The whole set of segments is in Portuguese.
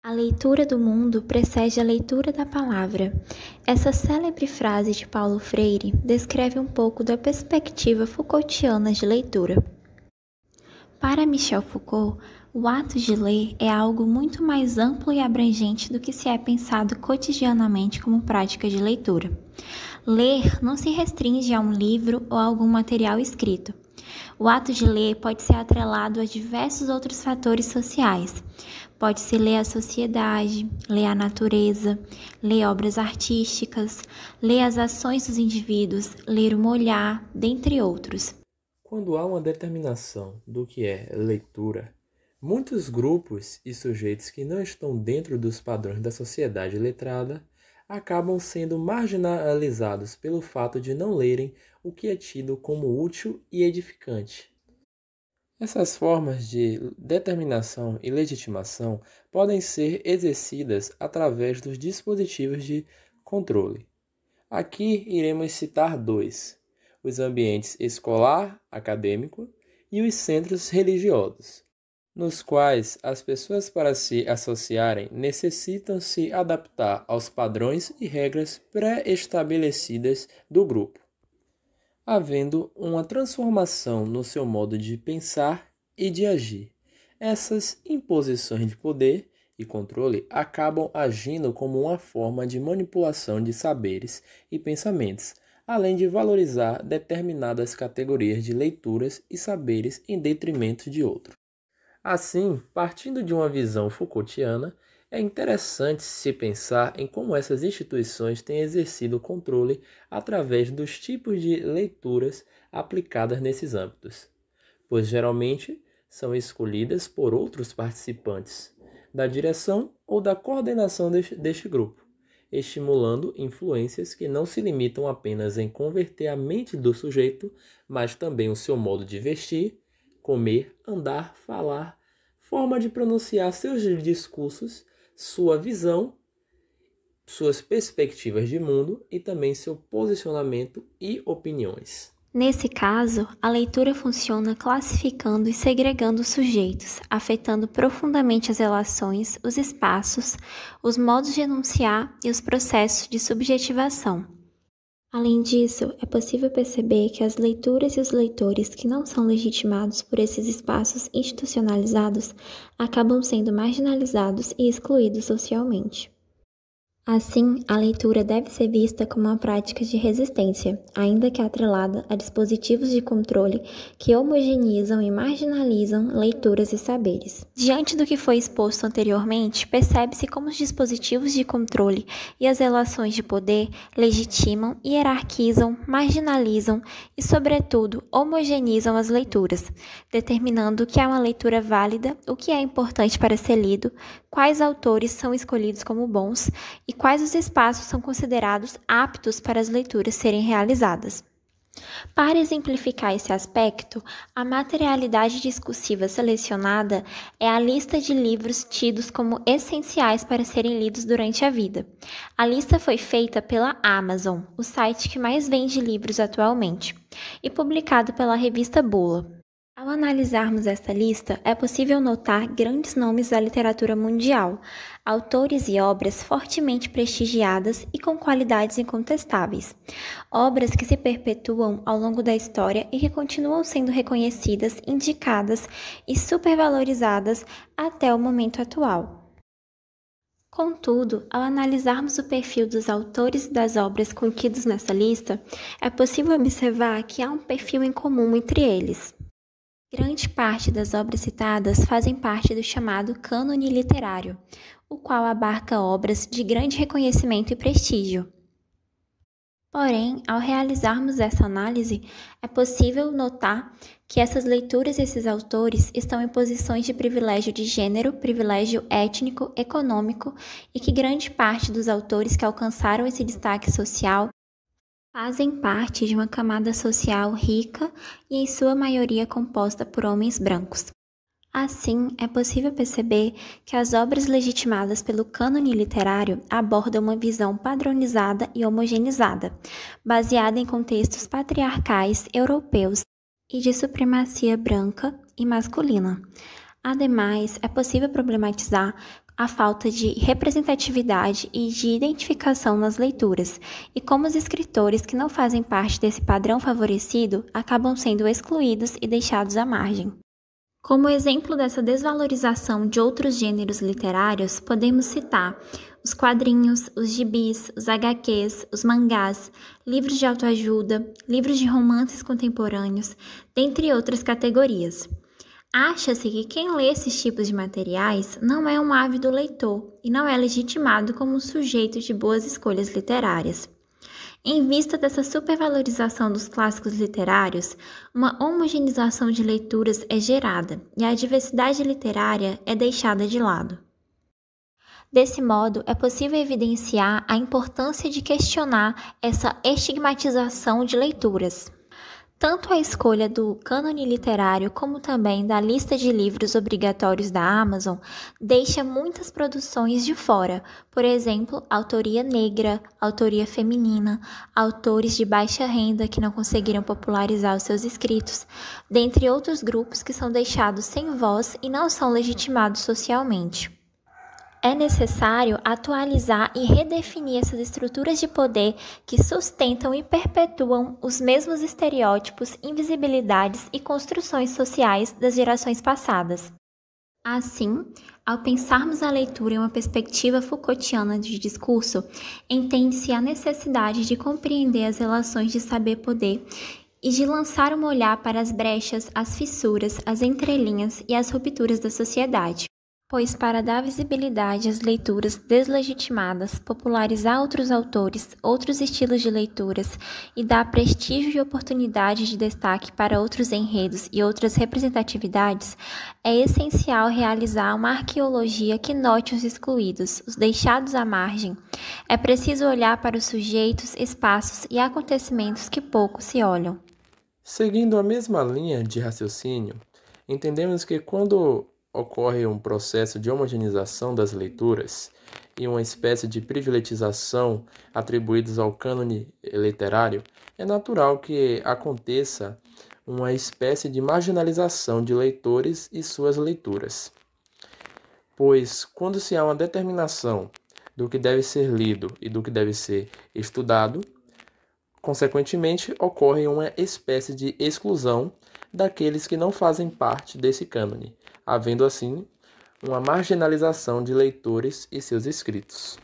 A leitura do mundo precede a leitura da palavra. Essa célebre frase de Paulo Freire descreve um pouco da perspectiva Foucaultiana de leitura. Para Michel Foucault, o ato de ler é algo muito mais amplo e abrangente do que se é pensado cotidianamente como prática de leitura. Ler não se restringe a um livro ou a algum material escrito. O ato de ler pode ser atrelado a diversos outros fatores sociais. Pode-se ler a sociedade, ler a natureza, ler obras artísticas, ler as ações dos indivíduos, ler um olhar, dentre outros. Quando há uma determinação do que é leitura, muitos grupos e sujeitos que não estão dentro dos padrões da sociedade letrada acabam sendo marginalizados pelo fato de não lerem o que é tido como útil e edificante. Essas formas de determinação e legitimação podem ser exercidas através dos dispositivos de controle. Aqui iremos citar dois: os ambientes escolar, acadêmico e os centros religiosos, nos quais as pessoas, para se associarem, necessitam se adaptar aos padrões e regras pré-estabelecidas do grupo, havendo uma transformação no seu modo de pensar e de agir. Essas imposições de poder e controle acabam agindo como uma forma de manipulação de saberes e pensamentos, além de valorizar determinadas categorias de leituras e saberes em detrimento de outros. Assim, partindo de uma visão Foucaultiana, é interessante se pensar em como essas instituições têm exercido controle através dos tipos de leituras aplicadas nesses âmbitos, pois geralmente são escolhidas por outros participantes da direção ou da coordenação deste grupo, estimulando influências que não se limitam apenas em converter a mente do sujeito, mas também o seu modo de vestir, comer, andar, falar, forma de pronunciar seus discursos, sua visão, suas perspectivas de mundo e também seu posicionamento e opiniões. Nesse caso, a leitura funciona classificando e segregando os sujeitos, afetando profundamente as relações, os espaços, os modos de enunciar e os processos de subjetivação. Além disso, é possível perceber que as leituras e os leitores que não são legitimados por esses espaços institucionalizados acabam sendo marginalizados e excluídos socialmente. Assim, a leitura deve ser vista como uma prática de resistência, ainda que atrelada a dispositivos de controle que homogeneizam e marginalizam leituras e saberes. Diante do que foi exposto anteriormente, percebe-se como os dispositivos de controle e as relações de poder legitimam, hierarquizam, marginalizam e, sobretudo, homogeneizam as leituras, determinando o que é uma leitura válida, o que é importante para ser lido, quais autores são escolhidos como bons e quais os espaços são considerados aptos para as leituras serem realizadas. Para exemplificar esse aspecto, a materialidade discursiva selecionada é a lista de livros tidos como essenciais para serem lidos durante a vida. A lista foi feita pela Amazon, o site que mais vende livros atualmente, e publicado pela revista Bula. Ao analisarmos esta lista, é possível notar grandes nomes da literatura mundial, autores e obras fortemente prestigiadas e com qualidades incontestáveis. Obras que se perpetuam ao longo da história e que continuam sendo reconhecidas, indicadas e supervalorizadas até o momento atual. Contudo, ao analisarmos o perfil dos autores e das obras contidos nessa lista, é possível observar que há um perfil em comum entre eles. Grande parte das obras citadas fazem parte do chamado cânone literário, o qual abarca obras de grande reconhecimento e prestígio. Porém, ao realizarmos essa análise, é possível notar que essas leituras e esses autores estão em posições de privilégio de gênero, privilégio étnico, econômico e que grande parte dos autores que alcançaram esse destaque social fazem parte de uma camada social rica e, em sua maioria, composta por homens brancos. Assim, é possível perceber que as obras legitimadas pelo cânone literário abordam uma visão padronizada e homogeneizada, baseada em contextos patriarcais europeus e de supremacia branca e masculina. Ademais, é possível problematizar a falta de representatividade e de identificação nas leituras, e como os escritores que não fazem parte desse padrão favorecido acabam sendo excluídos e deixados à margem. Como exemplo dessa desvalorização de outros gêneros literários, podemos citar os quadrinhos, os gibis, os HQs, os mangás, livros de autoajuda, livros de romances contemporâneos, dentre outras categorias. Acha-se que quem lê esses tipos de materiais não é um ávido leitor e não é legitimado como um sujeito de boas escolhas literárias. Em vista dessa supervalorização dos clássicos literários, uma homogeneização de leituras é gerada e a diversidade literária é deixada de lado. Desse modo, é possível evidenciar a importância de questionar essa estigmatização de leituras. Tanto a escolha do cânone literário como também da lista de livros obrigatórios da Amazon deixa muitas produções de fora, por exemplo, autoria negra, autoria feminina, autores de baixa renda que não conseguiram popularizar os seus escritos, dentre outros grupos que são deixados sem voz e não são legitimados socialmente. É necessário atualizar e redefinir essas estruturas de poder que sustentam e perpetuam os mesmos estereótipos, invisibilidades e construções sociais das gerações passadas. Assim, ao pensarmos a leitura em uma perspectiva Foucaultiana de discurso, entende-se a necessidade de compreender as relações de saber-poder e de lançar um olhar para as brechas, as fissuras, as entrelinhas e as rupturas da sociedade. Pois para dar visibilidade às leituras deslegitimadas, popularizar outros autores, outros estilos de leituras e dar prestígio e oportunidade de destaque para outros enredos e outras representatividades, é essencial realizar uma arqueologia que note os excluídos, os deixados à margem. É preciso olhar para os sujeitos, espaços e acontecimentos que pouco se olham. Seguindo a mesma linha de raciocínio, entendemos que quando ocorre um processo de homogeneização das leituras e uma espécie de privilegização atribuídos ao cânone literário, é natural que aconteça uma espécie de marginalização de leitores e suas leituras. Pois, quando se há uma determinação do que deve ser lido e do que deve ser estudado, consequentemente, ocorre uma espécie de exclusão daqueles que não fazem parte desse cânone, havendo assim uma marginalização de leitores e seus escritos.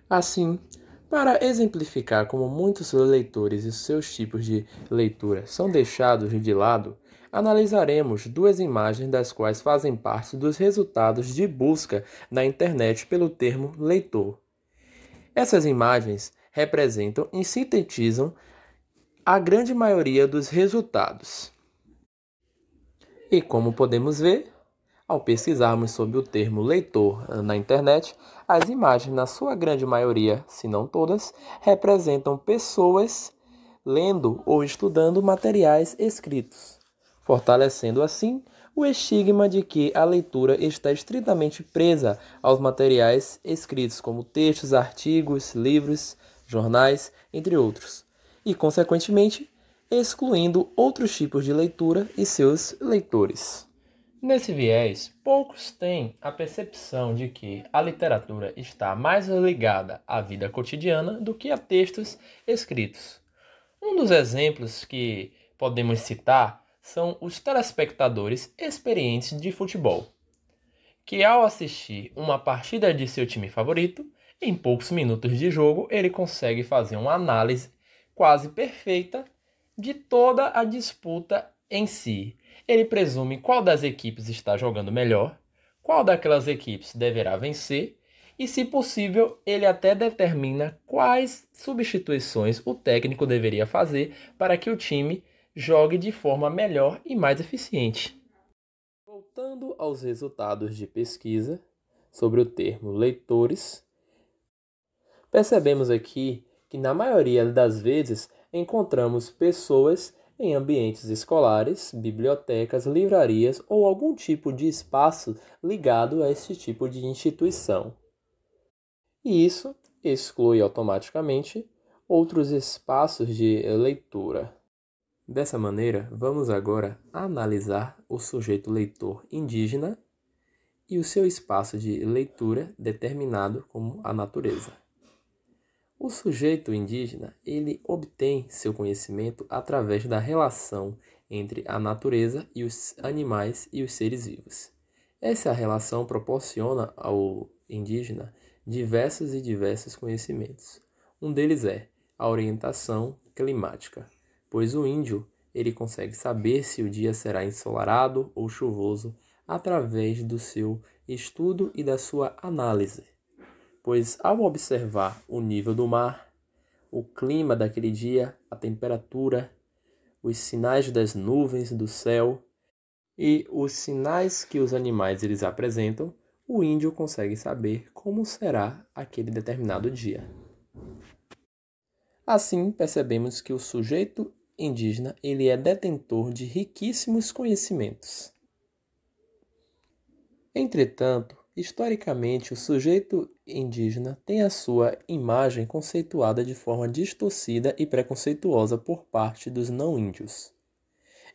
Assim, para exemplificar como muitos leitores e seus tipos de leitura são deixados de lado, analisaremos duas imagens das quais fazem parte dos resultados de busca na internet pelo termo leitor. Essas imagens representam e sintetizam a grande maioria dos resultados. E como podemos ver, ao pesquisarmos sobre o termo leitor na internet, as imagens, na sua grande maioria, se não todas, representam pessoas lendo ou estudando materiais escritos, fortalecendo assim o estigma de que a leitura está estritamente presa aos materiais escritos, como textos, artigos, livros, jornais, entre outros, e, consequentemente, excluindo outros tipos de leitura e seus leitores. Nesse viés, poucos têm a percepção de que a literatura está mais ligada à vida cotidiana do que a textos escritos. Um dos exemplos que podemos citar são os telespectadores experientes de futebol, que ao assistir uma partida de seu time favorito, em poucos minutos de jogo ele consegue fazer uma análise quase perfeita de toda a disputa em si. Ele presume qual das equipes está jogando melhor, qual daquelas equipes deverá vencer e, se possível, ele até determina quais substituições o técnico deveria fazer para que o time jogue de forma melhor e mais eficiente. Voltando aos resultados de pesquisa sobre o termo leitores, percebemos aqui que na maioria das vezes encontramos pessoas em ambientes escolares, bibliotecas, livrarias ou algum tipo de espaço ligado a esse tipo de instituição. E isso exclui automaticamente outros espaços de leitura. Dessa maneira, vamos agora analisar o sujeito leitor indígena e o seu espaço de leitura determinado como a natureza. O sujeito indígena, ele obtém seu conhecimento através da relação entre a natureza e os animais e os seres vivos. Essa relação proporciona ao indígena diversos conhecimentos. Um deles é a orientação climática, pois o índio ele consegue saber se o dia será ensolarado ou chuvoso através do seu estudo e da sua análise, pois ao observar o nível do mar, o clima daquele dia, a temperatura, os sinais das nuvens do céu e os sinais que os animais eles apresentam, o índio consegue saber como será aquele determinado dia. Assim, percebemos que o sujeito indígena ele é detentor de riquíssimos conhecimentos. Entretanto, historicamente, o sujeito indígena tem a sua imagem conceituada de forma distorcida e preconceituosa por parte dos não-índios.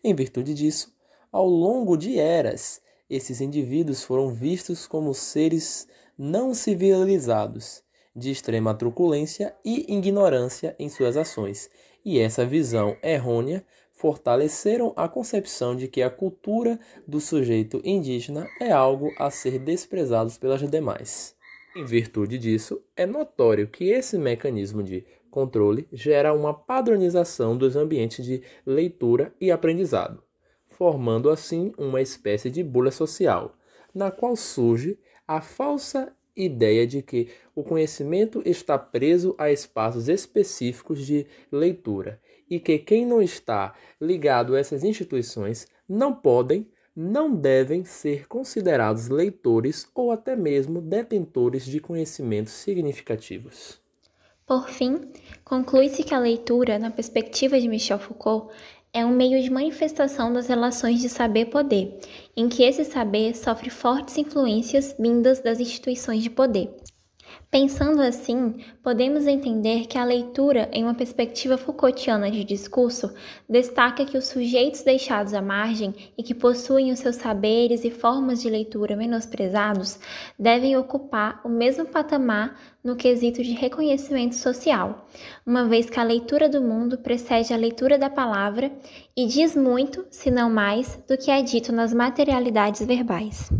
Em virtude disso, ao longo de eras, esses indivíduos foram vistos como seres não civilizados, de extrema truculência e ignorância em suas ações, e essa visão errônea fortaleceram a concepção de que a cultura do sujeito indígena é algo a ser desprezado pelas demais. Em virtude disso, é notório que esse mecanismo de controle gera uma padronização dos ambientes de leitura e aprendizado, formando assim uma espécie de bolha social, na qual surge a falsa ideia de que o conhecimento está preso a espaços específicos de leitura e que quem não está ligado a essas instituições não devem ser considerados leitores ou até mesmo detentores de conhecimentos significativos. Por fim, conclui-se que a leitura, na perspectiva de Michel Foucault, é um meio de manifestação das relações de saber-poder, em que esse saber sofre fortes influências vindas das instituições de poder. Pensando assim, podemos entender que a leitura, em uma perspectiva Foucaultiana de discurso, destaca que os sujeitos deixados à margem e que possuem os seus saberes e formas de leitura menosprezados devem ocupar o mesmo patamar no quesito de reconhecimento social, uma vez que a leitura do mundo precede a leitura da palavra e diz muito, se não mais, do que é dito nas materialidades verbais.